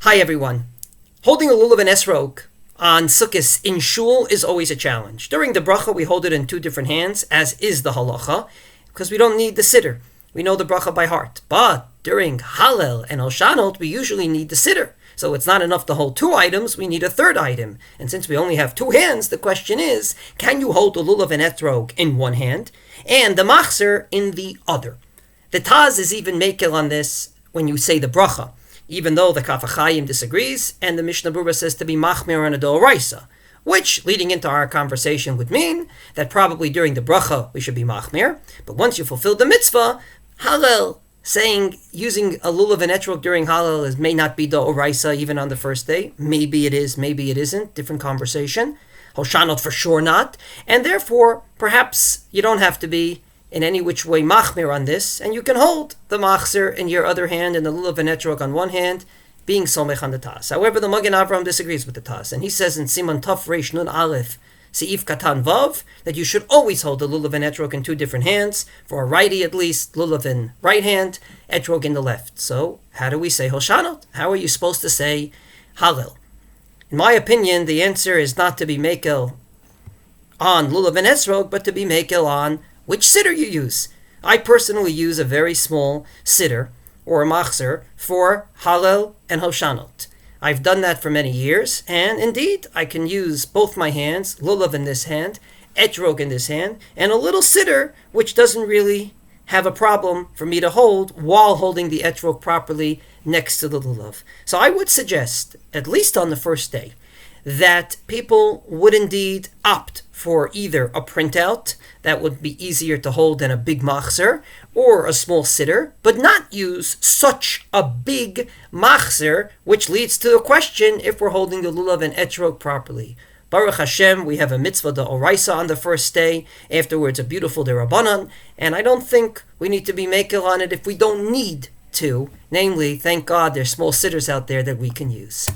Hi everyone. Holding a lulav and esrog on Sukkot in shul is always a challenge. During the bracha we hold it in two different hands, as is the halacha, because we don't need the siddur. We know the bracha by heart. But during Hallel and Hoshanot we usually need the siddur. So it's not enough to hold two items, we need a third item. And since we only have two hands, the question is, can you hold the lulav and etrog in one hand and the machzer in the other? The Taz is even mekel on this when you say the bracha, even though the Kaf HaChaim disagrees, and the Mishnah Berurah says to be machmir on a doraisa, which, leading into our conversation, would mean that probably during the bracha we should be machmir, but once you fulfill the mitzvah, Hallel, saying using a lulav and etrog during Hallel may not be doraisa even on the first day. Maybe it is, maybe it isn't. Different conversation. Hoshanot for sure not. And therefore, perhaps you don't have to be in any which way machmir on this, and you can hold the machzer in your other hand and the lulav and etrog on one hand, being somech on the Taz. However, the Magen Avraham disagrees with the Taz, and he says in Siman Taf Reish Nun Aleph Seif Katan Vav that you should always hold the lulav and etrog in two different hands. For a righty at least, lulav in right hand, etrog in the left. So how do we say Hoshanot? How are you supposed to say Hallel? In my opinion, the answer is not to be mekel on lulav and etrog, but to be mekel on which siddur you use. I personally use a very small siddur, or a machzer, for Hallel and Hoshanot. I've done that for many years, and indeed, I can use both my hands, lulav in this hand, etrog in this hand, and a little siddur, which doesn't really have a problem for me to hold while holding the etrog properly next to the lulav. So I would suggest, at least on the first day, that people would indeed opt for either a printout that would be easier to hold than a big machzer, or a small siddur, but not use such a big machzer, which leads to the question if we're holding the lulav and etrog properly. Baruch Hashem, we have a mitzvah d'oraisa on the first day, afterwards a beautiful d'Rabbanan, and I don't think we need to be mekel on it if we don't need to. Namely, thank God there's small siddurs out there that we can use.